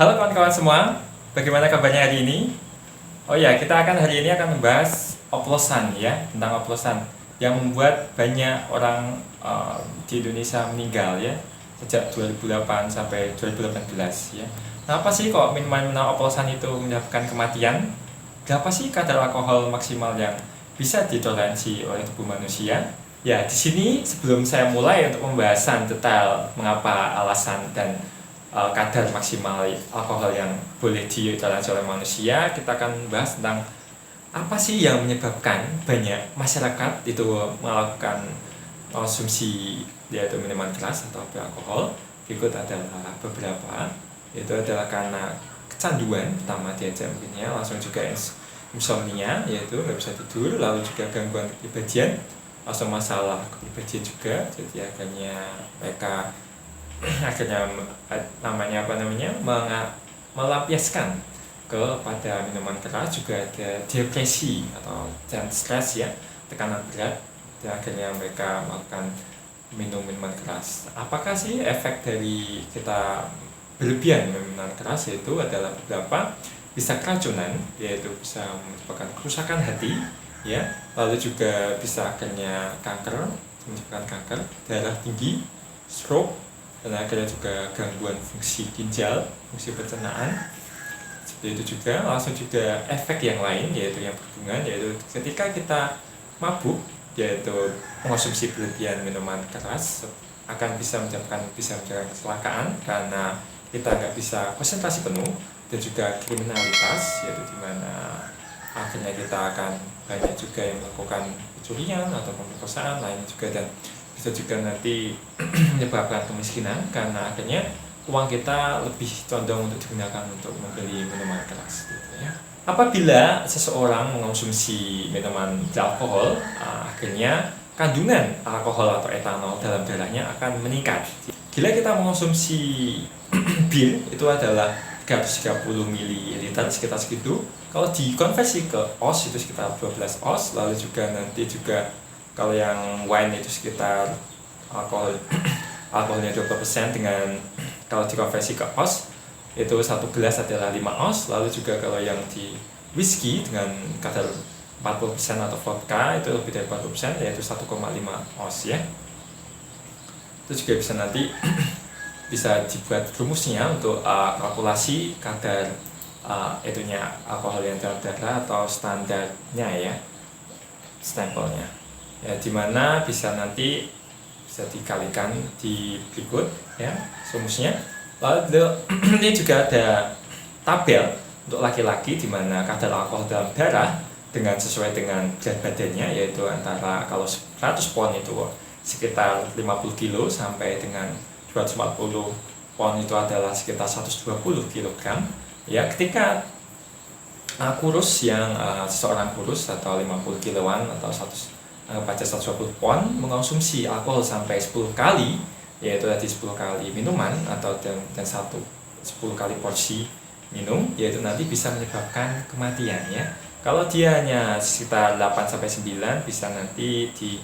Halo kawan-kawan semua, bagaimana kabarnya hari ini? Oh ya, kita hari ini akan membahas oplosan ya, tentang oplosan yang membuat banyak orang di Indonesia meninggal ya, sejak 2008 sampai 2018 ya. Kenapa sih kok minuman oplosan itu menyebabkan kematian? Berapa sih kadar alkohol maksimal yang bisa ditoleransi oleh tubuh manusia? Ya, di sini sebelum saya mulai untuk pembahasan detail mengapa alasan dan kadar maksimal alkohol yang boleh ditoleransi oleh manusia, kita akan bahas tentang apa sih yang menyebabkan banyak masyarakat itu melakukan konsumsi yaitu minuman keras atau beralkohol. Berikut adalah beberapa, yaitu adalah karena kecanduan, pertama diajak mungkinnya, langsung juga insomnia, yaitu nggak bisa tidur, lalu juga gangguan kepribadian, langsung masalah kepribadian juga, jadi mereka akhirnya melampiaskan kepada minuman keras, juga ada depresi dan stres ya, tekanan berat, dan akhirnya mereka melakukan minum minuman keras. Apakah sih efek dari kita berlebihan minuman keras? Yaitu adalah beberapa, bisa keracunan, yaitu bisa menyebabkan kerusakan hati ya, lalu juga bisa akhirnya kanker, menyebabkan kanker, darah tinggi, stroke, dan akhirnya juga gangguan fungsi ginjal, fungsi pencernaan. Seperti itu juga, langsung juga efek yang lain, yaitu yang berhubungan, yaitu ketika kita mabuk, yaitu mengonsumsi berlebihan minuman keras, akan bisa menyebabkan kecelakaan karena kita nggak bisa konsentrasi penuh, dan juga kriminalitas, yaitu dimana akhirnya kita akan banyak juga yang melakukan pencurian atau pemerkosaan lainnya juga, dan bisa juga nanti menyebabkan kemiskinan karena akhirnya uang kita lebih condong untuk digunakan untuk membeli minuman keras gitu ya. Apabila seseorang mengonsumsi minuman beralkohol, akhirnya kandungan alkohol atau etanol dalam darahnya akan meningkat. Bila kita mengonsumsi bir, itu adalah 330 ml sekitar segitu. Kalau dikonversi ke oz itu sekitar 12 oz, lalu juga nanti juga kalau yang wine itu sekitar alkoholnya 20%, dengan kalau dikonversi ke oz itu satu gelas adalah 5 oz, lalu juga kalau yang di whisky dengan kadar 40% atau vodka itu lebih dari 40%, yaitu 1,5 oz ya. Itu juga bisa nanti bisa dibuat rumusnya untuk kalkulasi kadar itunya alkohol yang dalam darah atau standarnya ya, stempelnya ya, dimana bisa nanti bisa dikalikan di berikut ya rumusnya. Lalu ini juga ada tabel untuk laki-laki, dimana kadar alkohol dalam darah dengan sesuai dengan berat badannya, yaitu antara kalau 100 pon itu sekitar 50 kilo sampai dengan 240 pon itu adalah sekitar 120 kg ya. Ketika kurus, yang seseorang kurus atau 50 kiloan atau 120 pon mengonsumsi alkohol sampai 10 kali, yaitu tadi 10 kali minuman atau dan 10 kali porsi minum, yaitu nanti bisa menyebabkan kematian ya. Kalau dia hanya sekitar 8-9 bisa nanti di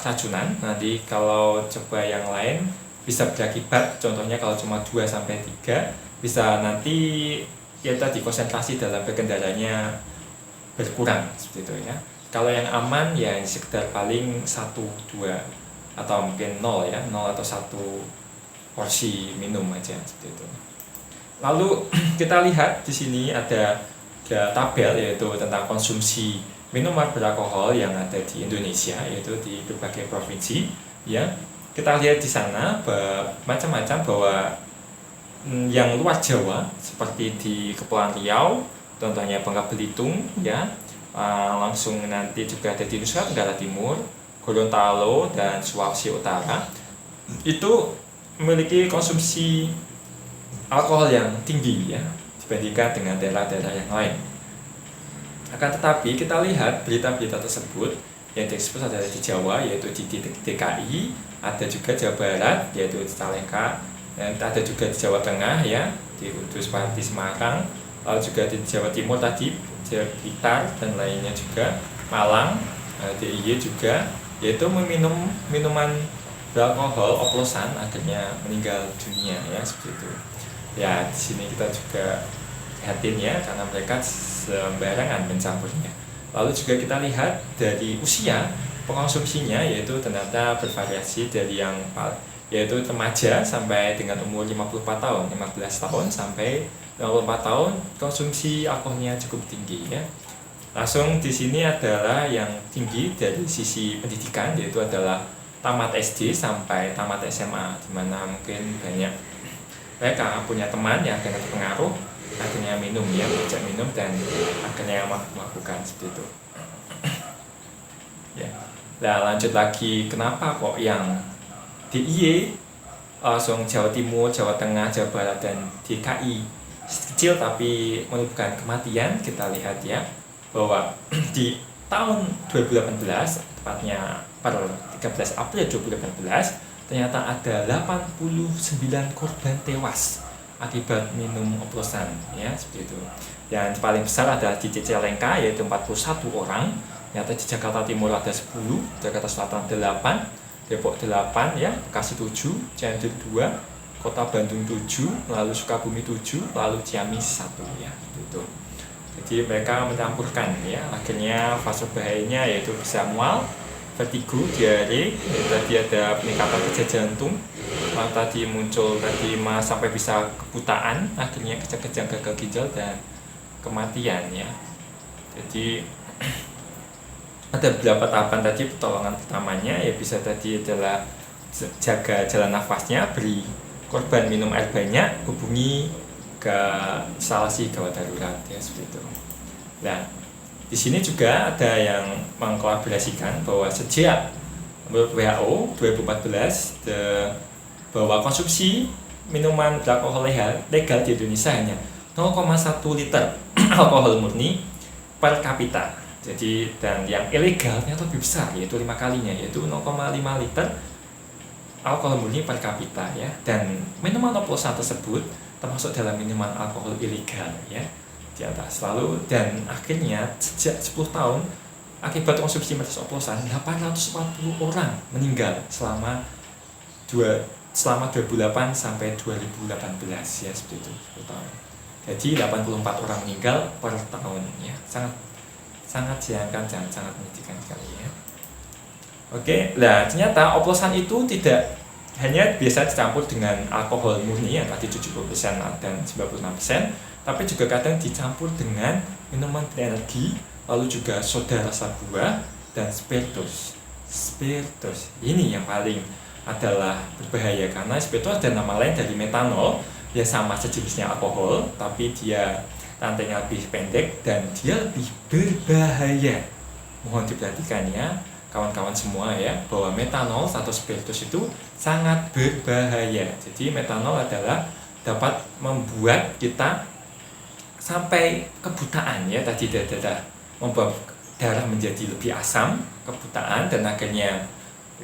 keracunan. Nanti kalau coba yang lain bisa berakibat, contohnya kalau cuma 2-3 bisa nanti ya tadi konsentrasi dalam berkendaranya berkurang seperti itu ya. Kalau yang aman ya sekitar paling 1-2 atau mungkin 0 ya, 0 atau 1 porsi minum aja seperti itu. Lalu kita lihat di sini ada tabel, yaitu tentang konsumsi minuman beralkohol yang ada di Indonesia, yaitu di berbagai provinsi ya. Kita lihat di sana macam-macam, bahwa yang luar Jawa seperti di Kepulauan Riau, contohnya Bangka Belitung ya, langsung nanti juga ada di Nusa Tenggara Timur, Gorontalo, dan Sulawesi Utara, itu memiliki konsumsi alkohol yang tinggi ya dibandingkan dengan daerah-daerah yang lain. Akan tetapi kita lihat berita-berita tersebut yang disebut adalah di Jawa, yaitu di DKI, ada juga Jawa Barat yaitu di Cicalengka, dan ada juga di Jawa Tengah ya, di Kudus, Pati, Semarang, lalu juga di Jawa Timur tadi, Jawa Blitar, dan lainnya juga, Malang, DIY juga, yaitu meminum minuman beralkohol oplosan akhirnya meninggal dunia ya, seperti itu. Ya, di sini kita juga prihatin ya karena mereka sembarangan mencampurnya. Lalu juga kita lihat dari usia pengonsumsinya, yaitu ternyata bervariasi dari yang yaitu remaja sampai dengan umur 54 tahun, 15 tahun sampai 54 tahun konsumsi alkoholnya cukup tinggi ya. Langsung di sini adalah yang tinggi dari sisi pendidikan, yaitu adalah tamat SD sampai tamat SMA, di mana mungkin banyak mereka punya teman yang akhirnya terpengaruh, akhirnya minum ya, mengajak minum dan akhirnya melakukan seperti itu. Ya. Nah, lanjut lagi, kenapa kok yang DIY langsung Jawa Timur, Jawa Tengah, Jawa Barat dan DKI kecil tapi menyebabkan kematian? Kita lihat ya bahwa di tahun 2018, tepatnya per 13 April 2018, ternyata ada 89 korban tewas akibat minum oplosan ya, seperti itu. Yang paling besar adalah di Cicalengka, yaitu 41 orang. Ternyata di Jakarta Timur ada 10, Jakarta Selatan 8, Depok 8 ya, Bekasi 7, Cianjur 2, Kota Bandung 7, lalu Sukabumi 7, lalu Ciamis 1 ya, gitu. Jadi mereka mencampurkan ya, akhirnya fase bahayanya yaitu bisa mual, vertigo, diare, tadi ada peningkatan kerja jantung, lalu tadi muncul sampai bisa kebutaan, akhirnya kejang-kejang gagal ginjal dan kematian ya. Jadi ada beberapa tahapan tadi. Pertolongan pertamanya ya bisa tadi adalah jaga jalan nafasnya, beri korban minum air banyak, hubungi ke instalasi gawat darurat ya, seperti itu. Nah, di sini juga ada yang mengkolaborasikan bahwa sejak menurut WHO 2014 bahwa konsumsi minuman beralkohol legal di Indonesia hanya 0,1 liter alkohol murni per kapita. Jadi dan yang ilegalnya lebih besar, yaitu 5 kalinya, yaitu 0,5 liter alkohol murni per kapita ya. Dan minuman oplosan tersebut termasuk dalam minuman alkohol ilegal ya, di atas. Lalu dan akhirnya sejak 10 tahun akibat konsumsi miras oplosan 840 orang meninggal selama 2008 sampai 2018 ya, seperti itu, 10 tahun. Jadi 84 orang meninggal per tahun ya, sangat sayangkan dan sangat menyedihkan sekali ya. Oke, nah ternyata oplosan itu tidak hanya biasa dicampur dengan alkohol murni yang tadi 70% dan 96%, tapi juga kadang dicampur dengan minuman berenergi, lalu juga soda rasa buah dan spiritus. Ini yang paling adalah berbahaya karena spiritus ada nama lain dari metanol, ya sama sejenisnya alkohol, tapi dia rantainya lebih pendek dan dia lebih berbahaya. Mohon diperhatikan ya kawan-kawan semua ya, bahwa metanol atau spiritus itu sangat berbahaya. Jadi metanol adalah dapat membuat kita sampai kebutaan ya, tadi membuat darah menjadi lebih asam, kebutaan, dan akhirnya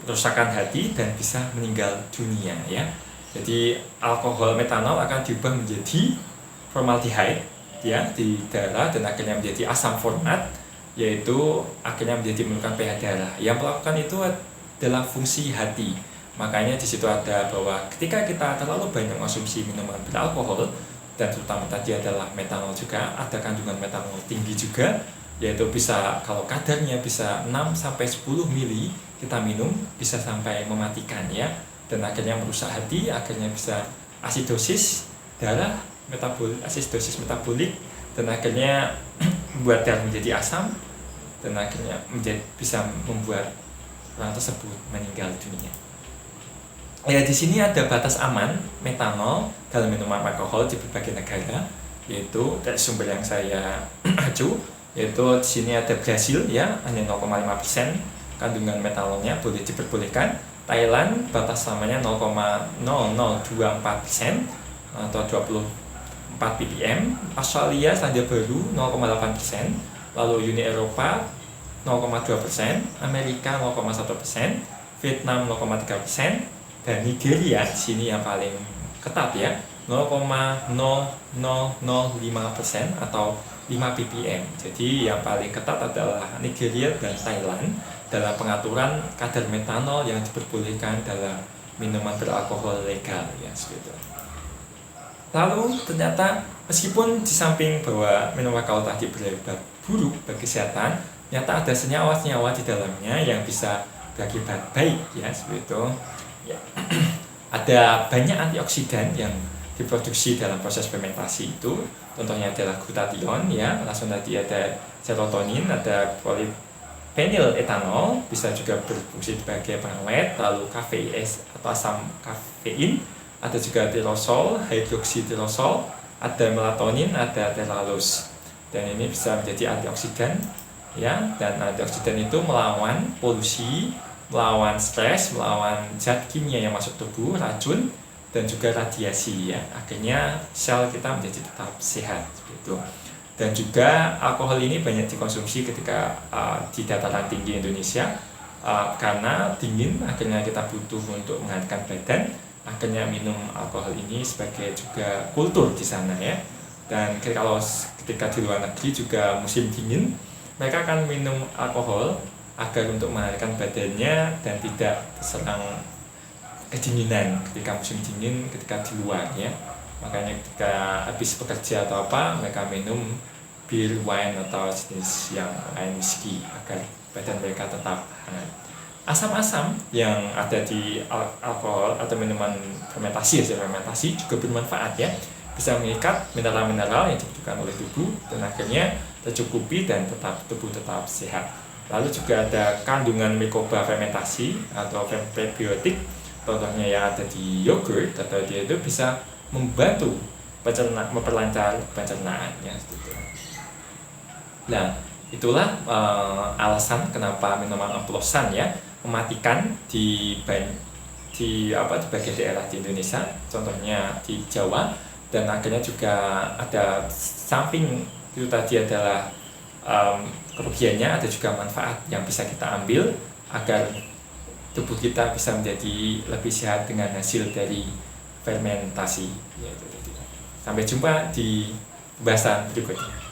kerusakan hati dan bisa meninggal dunia ya. Jadi alkohol metanol akan diubah menjadi formaldehyde ya di darah dan akhirnya menjadi asam format, yaitu akhirnya menjadi menurunkan pH darah. Yang melakukan itu adalah fungsi hati. Makanya di situ ada bahwa ketika kita terlalu banyak konsumsi minuman beralkohol, dan terutama tadi adalah metanol juga, ada kandungan metanol tinggi juga, yaitu bisa kalau kadarnya bisa 6 sampai 10 mili kita minum bisa sampai mematikan ya, dan akhirnya merusak hati, akhirnya bisa asidosis darah, asidosis metabolik, dan akhirnya membuat darah menjadi asam, dan akhirnya bisa membuat orang tersebut meninggal dunia. Ya, di sini ada batas aman metanol dalam minuman alkohol di berbagai negara, yaitu dari sumber yang saya acu, yaitu di sini ada Brasil ya, hanya 0,5% kandungan metanolnya boleh diperbolehkan. Thailand batas amannya 0,0024% atau 24 ppm. Australia Selandia Baru 0,8%, lalu Uni Eropa 0,2%, Amerika 0,1%, Vietnam 0,3%, dan Nigeria di sini yang paling ketat ya, 0,0005% atau 5 ppm. Jadi yang paling ketat adalah Nigeria dan Thailand dalam pengaturan kadar metanol yang diperbolehkan dalam minuman beralkohol legal ya, seperti itu. Lalu ternyata meskipun di samping bahwa minum alkohol tadi berakibat buruk bagi kesehatan, ternyata ada senyawa-senyawa di dalamnya yang bisa berakibat baik ya seperti itu. Ya. Ada banyak antioksidan yang diproduksi dalam proses fermentasi itu. Contohnya adalah glutathione ya, langsung tadi ada serotonin, ada polyphenyl etanol, bisa juga berfungsi sebagai pengawet, lalu kafein atau asam kafein, ada juga tirosol, hidroksitirosol, ada melatonin, ada terlalus. Dan ini bisa menjadi antioksidan ya, dan antioksidan itu melawan polusi, melawan stres, melawan zat kimia yang masuk tubuh, racun, dan juga radiasi ya. Akhirnya sel kita menjadi tetap sehat seperti itu. Dan juga alkohol ini banyak dikonsumsi ketika di dataran tinggi Indonesia karena dingin, akhirnya kita butuh untuk menghangatkan badan. Akhirnya minum alkohol ini sebagai juga kultur di sana ya. Dan ketika di luar negeri juga musim dingin, mereka akan minum alkohol agar untuk menghangatkan badannya dan tidak terserang kedinginan ketika musim dingin, ketika di luar ya. Makanya ketika habis bekerja atau apa, mereka minum bir, wine atau jenis yang lain, whisky, agar badan mereka tetap hangat. Asam-asam yang ada di alkohol atau minuman fermentasi, hasil fermentasi juga bermanfaat ya, bisa mengikat mineral-mineral yang dibutuhkan oleh tubuh dan akhirnya tercukupi dan tubuh tetap sehat. Lalu juga ada kandungan mikroba fermentasi atau prebiotik, contohnya yang ada di yogurt atau dia itu bisa membantu memperlancar pencernaan ya gitu. Nah, itulah alasan kenapa minuman oplosan ya mematikan di bagian daerah di Indonesia, contohnya di Jawa, dan akhirnya juga ada samping itu tadi adalah kerugiannya, ada juga manfaat yang bisa kita ambil agar tubuh kita bisa menjadi lebih sehat dengan hasil dari fermentasi. Sampai jumpa di pembahasan berikutnya.